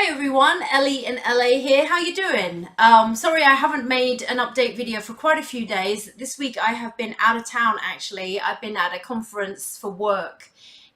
Hi everyone, Ellie in LA here. How you doing? Sorry I haven't made an update video for quite a few days. This week I have been out of town actually. I've been at a conference for work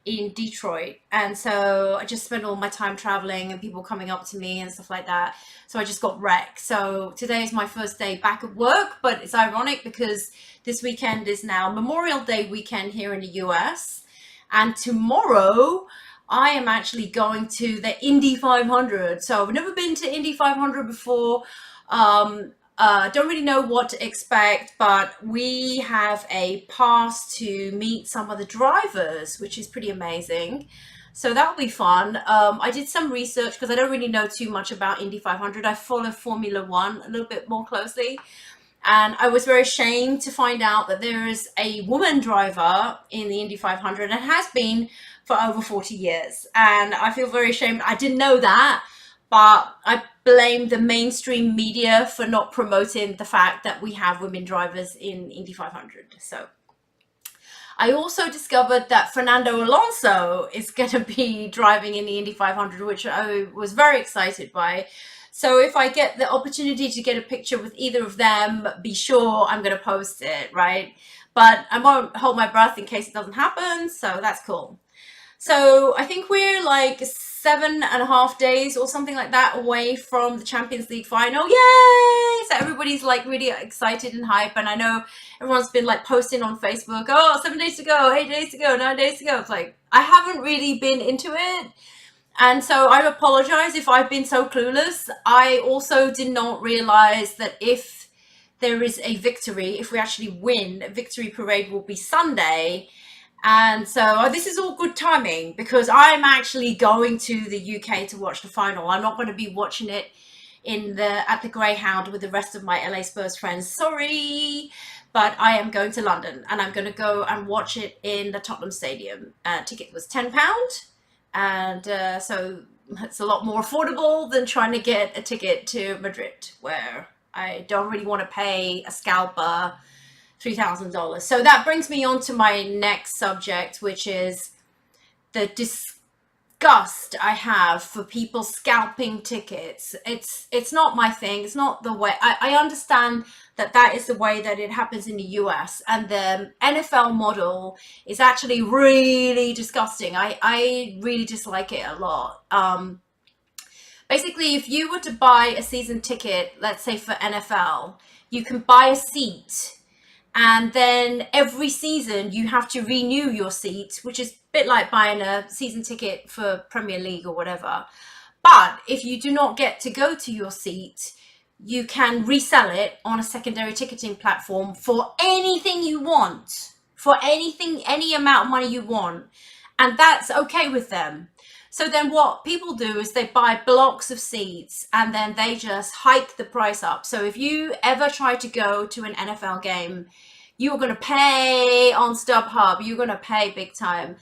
in Detroit, and so I just spent all my time traveling and people coming up to me and stuff like that. So I just got wrecked. So today is my first day back at work, but it's ironic because this weekend is now Memorial Day weekend here in the US, and tomorrow I am actually going to the Indy 500. So I've never been to Indy 500 before. Don't really know what to expect, but we have a pass to meet some of the drivers, which is pretty amazing. So that'll be fun. I did some research because I don't really know too much about Indy 500. I follow Formula One a little bit more closely. And I was very ashamed to find out that there is a woman driver in the Indy 500 and has been for over 40 years. And I feel very ashamed. I didn't know that, but I blame the mainstream media for not promoting the fact that we have women drivers in Indy 500. So I also discovered that Fernando Alonso is going to be driving in the Indy 500, which I was very excited by. So if I get the opportunity to get a picture with either of them, be sure I'm going to post it, right? But I won't hold my breath in case it doesn't happen, so that's cool. So I think we're like 7.5 days or something like that away from the Champions League final. Yay! So everybody's like really excited and hype. And I know everyone's been like posting on Facebook, oh, 7 days to go, 8 days to go, 9 days to go. It's like, I haven't really been into it. And so I apologize if I've been so clueless. I also did not realize that if there is a victory, if we actually win, victory parade will be Sunday. And so this is all good timing because I'm actually going to the UK to watch the final. I'm not going to be watching it at the Greyhound with the rest of my LA Spurs friends. Sorry, but I am going to London and I'm going to go and watch it in the Tottenham Stadium. Ticket was £10, and so it's a lot more affordable than trying to get a ticket to Madrid, where I don't really want to pay a scalper $3,000. So that brings me on to my next subject, which is the disgust I have for people scalping tickets. It's not my thing. It's not the way. I understand that is the way that it happens in the US, and the NFL model is actually really disgusting. I really dislike it a lot. Basically, if you were to buy a season ticket, let's say for NFL, you can buy a seat, and then every season you have to renew your seat, which is a bit like buying a season ticket for Premier League or whatever. But if you do not get to go to your seat, you can resell it on a secondary ticketing platform for anything you want, for anything, any amount of money you want. And that's okay with them. So then what people do is they buy blocks of seats and then they just hike the price up. So if you ever try to go to an NFL game, you're going to pay on StubHub, you're going to pay big time.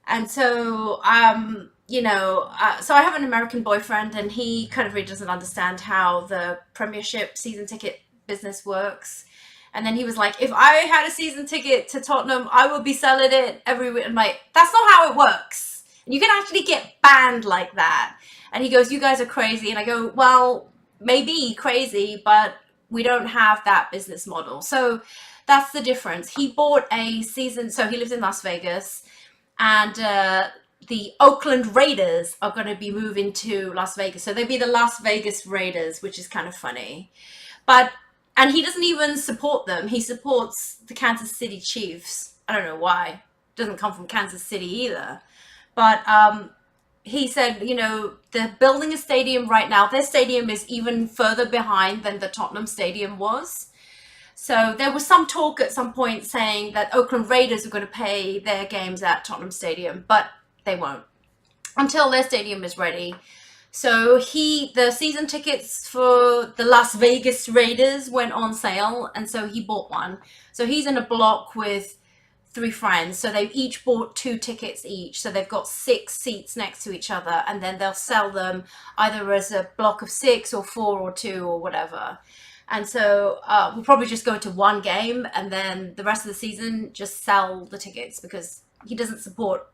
And so, so I have an American boyfriend and he kind of really doesn't understand how the Premiership season ticket business works. And then he was like, if I had a season ticket to Tottenham, I would be selling it every week. I'm like, that's not how it works. You can actually get banned like that. And he goes, you guys are crazy. And I go, well, maybe crazy, but we don't have that business model. So that's the difference. He bought a season, so he lives in Las Vegas, and the Oakland Raiders are going to be moving to Las Vegas. So they'd be the Las Vegas Raiders, which is kind of funny. And he doesn't even support them. He supports the Kansas City Chiefs. I don't know why. Doesn't come from Kansas City either. But he said, they're building a stadium right now. Their stadium is even further behind than the Tottenham Stadium was. So there was some talk at some point saying that Oakland Raiders are going to pay their games at Tottenham Stadium, but they won't until their stadium is ready. So the season tickets for the Las Vegas Raiders went on sale, and so he bought one. So he's in a block with 3 friends, so they've each bought 2 tickets each, so they've got 6 seats next to each other, and then they'll sell them either as a block of 6 or 4 or 2 or whatever. And so we'll probably just go to one game and then the rest of the season just sell the tickets, because he doesn't support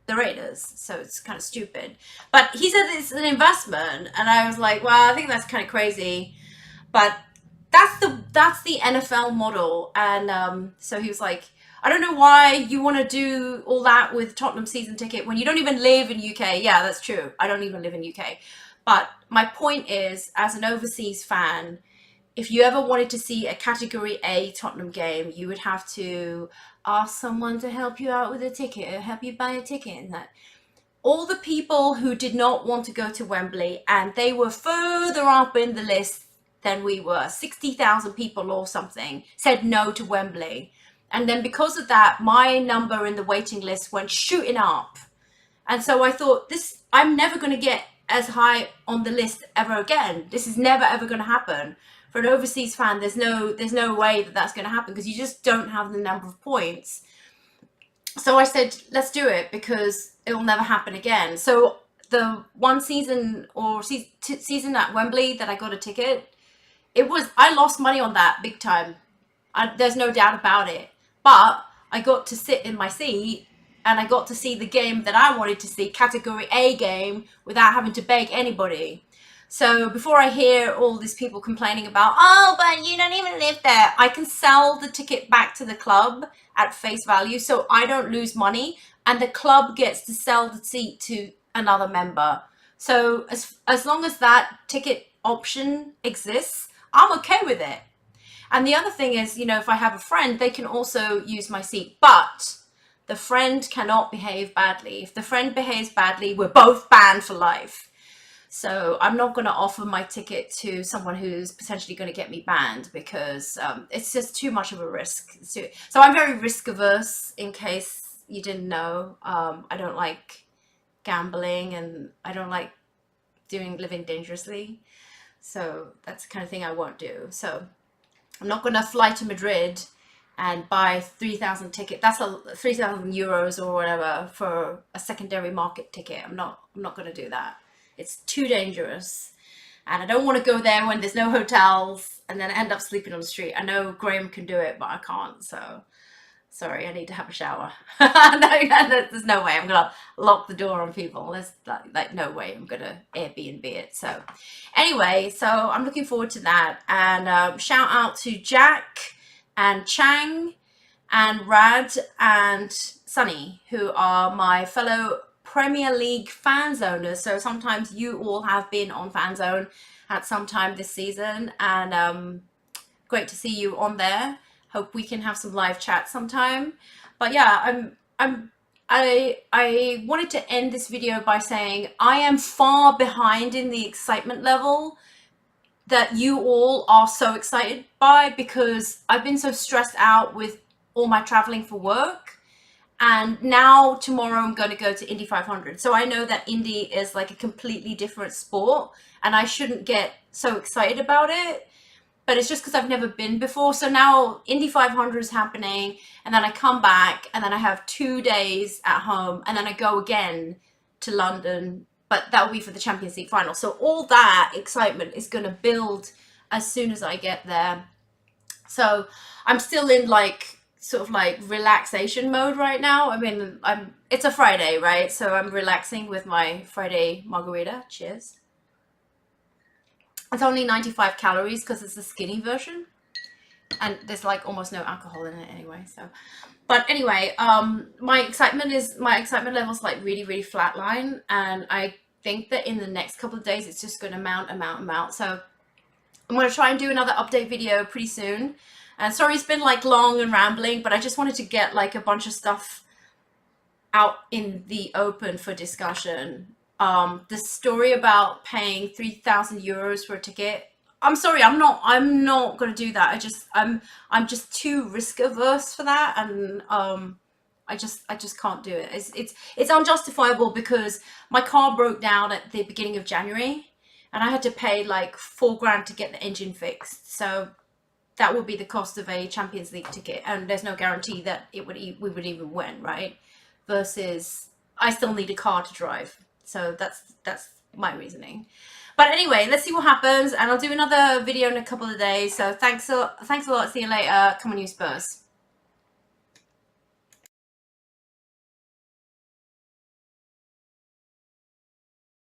the Raiders. So it's kind of stupid. But he said it's an investment, and I was like, well, I think that's kind of crazy. But that's the NFL model. And so he was like, I don't know why you want to do all that with Tottenham season ticket when you don't even live in UK. Yeah, that's true. I don't even live in UK. But my point is, as an overseas fan, if you ever wanted to see a Category A Tottenham game, you would have to ask someone to help you out with a ticket or help you buy a ticket and that. All the people who did not want to go to Wembley, and they were further up in the list than we were, 60,000 people or something, said no to Wembley. And then because of that, my number in the waiting list went shooting up. And so I thought, I'm never going to get as high on the list ever again. This is never ever going to happen. For an overseas fan, there's no way that that's going to happen because you just don't have the number of points. So I said, let's do it because it will never happen again. So the one season or season at Wembley that I got a ticket, I lost money on that big time. There's no doubt about it. But I got to sit in my seat and I got to see the game that I wanted to see, Category A game, without having to beg anybody. So before I hear all these people complaining about, oh, but you don't even live there, I can sell the ticket back to the club at face value, so I don't lose money, and the club gets to sell the seat to another member. So as long as that ticket option exists, I'm okay with it. And the other thing is, if I have a friend, they can also use my seat, but the friend cannot behave badly. If the friend behaves badly, we're both banned for life. So I'm not going to offer my ticket to someone who's potentially going to get me banned because it's just too much of a risk. So I'm very risk averse, in case you didn't know. I don't like gambling and I don't like living dangerously. So that's the kind of thing I won't do. So I'm not going to fly to Madrid and buy 3,000 ticket. That's 3,000 euros or whatever for a secondary market ticket. I'm not going to do that. It's too dangerous. And I don't want to go there when there's no hotels and then end up sleeping on the street. I know Graham can do it, but I can't. So sorry, I need to have a shower. There's no way I'm going to lock the door on people. There's like no way I'm going to Airbnb it. So anyway, so I'm looking forward to that. And shout out to Jack and Chang and Rad and Sunny, who are my fellow Premier League fan zoners. So sometimes you all have been on Fan Zone at some time this season, and great to see you on there. Hope we can have some live chat sometime. But yeah, I wanted to end this video by saying I am far behind in the excitement level that you all are so excited by, because I've been so stressed out with all my traveling for work. And now tomorrow I'm going to go to Indy 500. So I know that Indy is like a completely different sport and I shouldn't get so excited about it. But it's just because I've never been before. So now Indy 500 is happening and then I come back and then I have 2 days at home and then I go again to London. But that will be for the Champions League final. So all that excitement is going to build as soon as I get there. So I'm still in sort of relaxation mode right now. I mean, it's a Friday, right? So I'm relaxing with my Friday margarita. Cheers. It's only 95 calories because it's the skinny version. And there's almost no alcohol in it anyway. So, but anyway, my excitement level's really, really flatline. And I think that in the next couple of days, it's just going to mount. So I'm going to try and do another update video pretty soon. And sorry, it's been long and rambling, but I just wanted to get a bunch of stuff out in the open for discussion. The story about paying 3,000 euros for a ticket. I'm sorry, I'm not going to do that. I'm just too risk averse for that, and I just can't do it. It's unjustifiable because my car broke down at the beginning of January, and I had to pay $4,000 to get the engine fixed. So that would be the cost of a Champions League ticket, and there's no guarantee that we would even win, right? Versus I still need a car to drive. So that's my reasoning. But anyway, let's see what happens, and I'll do another video in a couple of days. So thanks a lot. See you later. Come on, you Spurs.